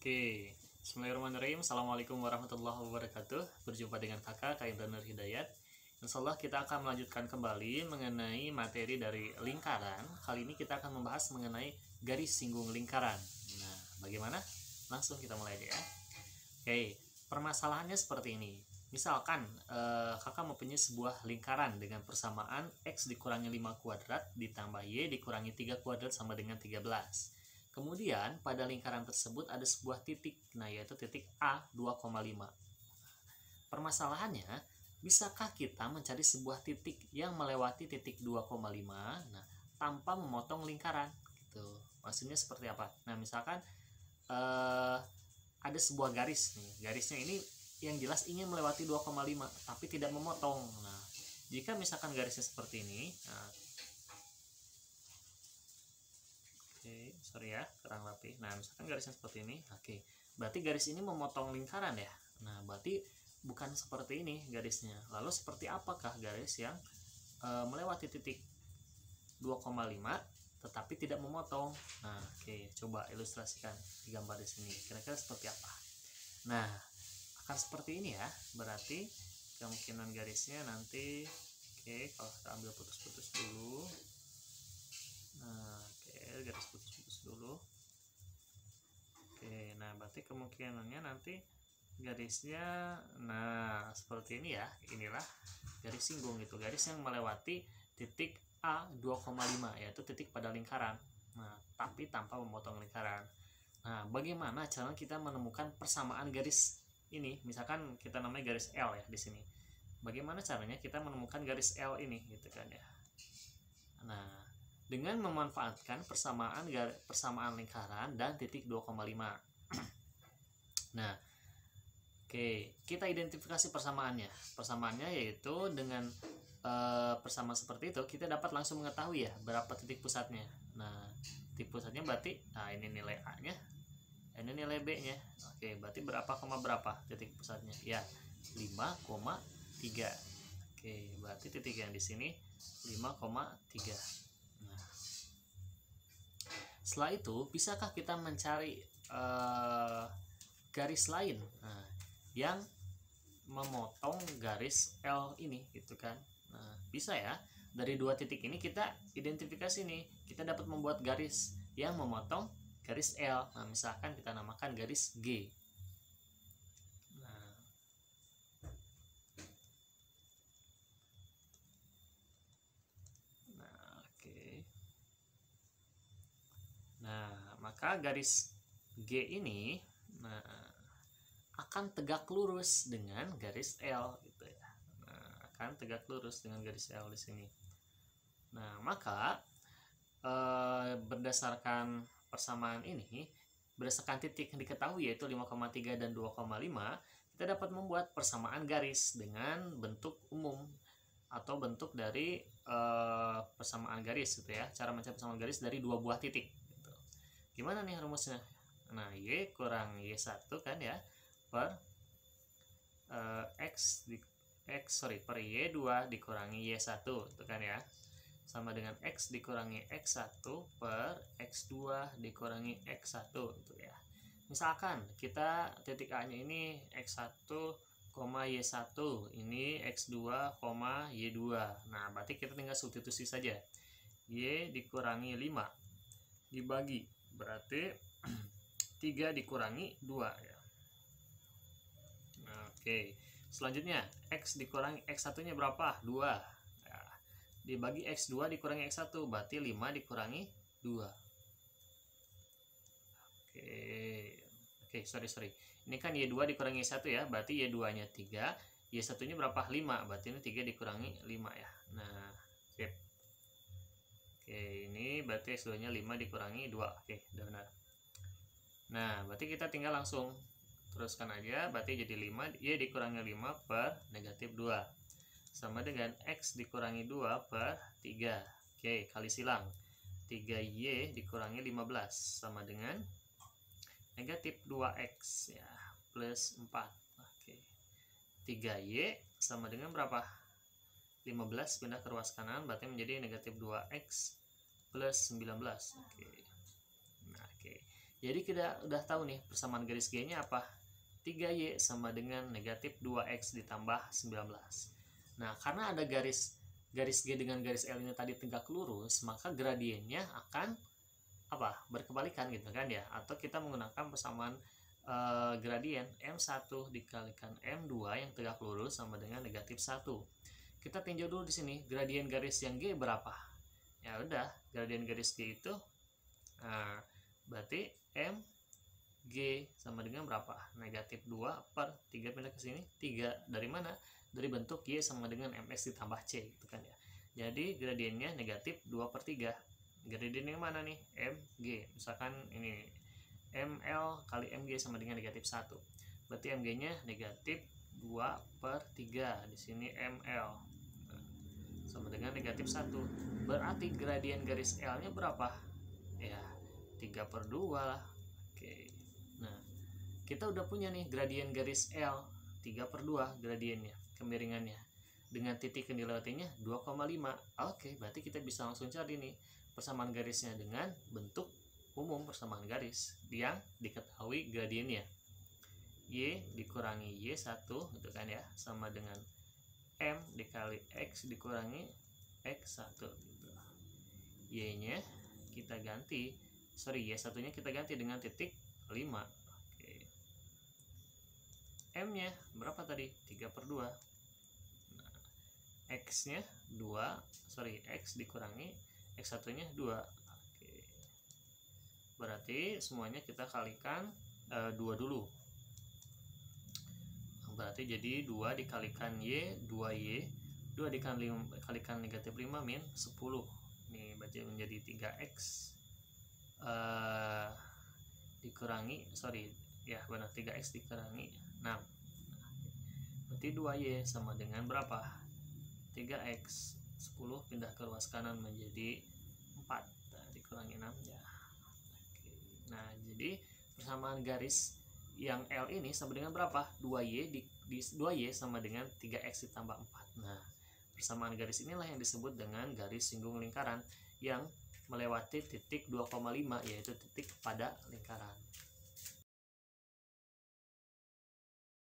Oke, Bismillahirrahmanirrahim. Assalamualaikum warahmatullahi wabarakatuh. Berjumpa dengan kakak, Kak Indra Nur Hidayat. Insyaallah kita akan melanjutkan kembali mengenai materi dari lingkaran. Kali ini kita akan membahas mengenai garis singgung lingkaran. Nah, bagaimana? Langsung kita mulai deh ya. Oke, permasalahannya seperti ini. Misalkan kakak mempunyai sebuah lingkaran dengan persamaan X dikurangi 5 kuadrat ditambah Y dikurangi 3 kuadrat sama dengan 13. Kemudian pada lingkaran tersebut ada sebuah titik, nah yaitu titik A 2,5. Permasalahannya, bisakah kita mencari sebuah titik yang melewati titik 2,5 nah tanpa memotong lingkaran gitu. Maksudnya seperti apa? Nah, misalkan ada sebuah garis nih. Garisnya ini yang jelas ingin melewati 2,5 tapi tidak memotong. Nah, jika misalkan garisnya seperti ini, nah, sorry ya, kurang rapi. Nah, misalkan garisnya seperti ini, oke. Berarti garis ini memotong lingkaran ya. Nah, berarti bukan seperti ini garisnya. Lalu seperti apakah garis yang melewati titik 2,5 tetapi tidak memotong? Nah, oke, coba ilustrasikan di gambar di sini. Kira-kira seperti apa? Nah, akan seperti ini ya. Berarti kemungkinan garisnya nanti, kalau kita ambil putus-putus dulu. Nah, garis putus-putus dulu. Nah berarti kemungkinannya nanti garisnya, nah seperti ini ya. Inilah garis singgung, itu garis yang melewati titik A 2,5 yaitu titik pada lingkaran. Nah, tapi tanpa memotong lingkaran. Nah, bagaimana cara kita menemukan persamaan garis ini? Misalkan kita namanya garis L ya di sini. Bagaimana caranya kita menemukan garis L ini gitu kan ya. Nah, dengan memanfaatkan persamaan lingkaran dan titik 2,5. Nah, kita identifikasi persamaannya. Persamaannya yaitu dengan persamaan seperti itu kita dapat langsung mengetahui ya berapa titik pusatnya. Nah, titik pusatnya berarti, nah ini nilai A-nya, ini nilai B-nya. Berarti berapa koma berapa titik pusatnya? Ya, 5,3. Berarti titik yang di sini 5,3. Setelah itu, bisakah kita mencari garis lain yang memotong garis L ini gitu kan? Nah, bisa ya. Dari dua titik ini kita identifikasi nih, kita dapat membuat garis yang memotong garis L. Nah, misalkan kita namakan garis G. Nah, maka garis G ini akan tegak lurus dengan garis L gitu ya. Nah, akan tegak lurus dengan garis L di sini. Nah, maka berdasarkan persamaan ini, berdasarkan titik yang diketahui yaitu 5,3 dan 2,5, kita dapat membuat persamaan garis dengan bentuk umum atau bentuk dari persamaan garis gitu ya. Cara mencari persamaan garis dari dua buah titik. Gimana nih rumusnya? Nah, Y kurang Y1 kan ya, per per Y2 dikurangi Y1 itu kan ya, sama dengan X dikurangi X1 per X2 dikurangi X1 itu ya. Misalkan kita titik A nya ini X1, Y1, ini X2, Y2. Nah, berarti kita tinggal substitusi saja. Y dikurangi 5 dibagi, berarti 3 dikurangi 2 ya. Selanjutnya X dikurangi X1 nya berapa? 2 ya. Dibagi X2 dikurangi X1 berarti 5 dikurangi 2. Sorry, ini kan Y2 dikurangi Y1 ya, berarti Y2 nya 3, Y1 nya berapa? 5, berarti ini 3 dikurangi 5 ya. Nah, sip. Ini berarti X2 nya 5 dikurangi 2. Udah benar. Nah, berarti kita tinggal langsung teruskan aja, berarti jadi 5, Y dikurangi 5 per negatif 2 sama dengan X dikurangi 2 per 3. Kali silang 3Y dikurangi 15 sama dengan negatif 2X ya, plus 4. 3Y sama dengan berapa? 15 pindah ke ruas kanan, berarti menjadi negatif 2X plus 19. Jadi kita udah tahu nih persamaan garis G-nya apa? 3Y sama dengan negatif 2X ditambah 19. Nah, karena ada garis G dengan garis L ini tadi tegak lurus, maka gradiennya akan apa? Berkebalikan gitu kan ya. Atau kita menggunakan persamaan gradien M1 dikalikan M2 yang tegak lurus sama dengan negatif 1. Kita tinjau dulu di sini gradien garis yang G berapa. Ya udah, gradien garis G itu berarti M G sama dengan berapa? Negatif 2 per 3 pindah ke sini 3 dari mana? Dari bentuk Y sama dengan MX ditambah C gitu kan ya. Jadi gradiennya negatif 2 per 3. Gradien yang mana nih? MG. Misalkan ini ML kali MG sama dengan negatif 1. Berarti MG nya negatif 2 per 3. Di sini ML sama dengan negatif 1. Berarti gradien garis L nya berapa? Ya 3 per 2 lah. Oke. Nah, kita udah punya nih gradien garis L 3 per 2 gradiennya, kemiringannya. Dengan titik yang dilewatinya 2,5. Oke, berarti kita bisa langsung cari nih persamaan garisnya dengan bentuk umum persamaan garis yang diketahui gradiennya. Y dikurangi Y1 gitu kan ya, sama dengan M dikali X dikurangi X1 gitu. Y-nya kita ganti, Y1 nya kita ganti dengan titik 5. Oke. M nya berapa tadi? 3 per 2. Nah, X nya 2, X dikurangi X1 nya 2. Oke. Berarti semuanya kita kalikan 2 dulu. Berarti jadi 2 dikalikan Y, 2Y, 2 dikalikan negatif 5 min 10. Ini baca menjadi 3X dikurangi, ya benar, 3X dikurangi 6. Berarti 2Y sama dengan berapa? 3X. 10 pindah ke ruas kanan menjadi 4. Nah, dikurangi 6 ya. Oke. Nah, jadi persamaan garis yang L ini sama dengan berapa? 2Y 2Y sama dengan 3X ditambah 4. Nah, persamaan garis inilah yang disebut dengan garis singgung lingkaran yang melewati titik 2,5, yaitu titik pada lingkaran.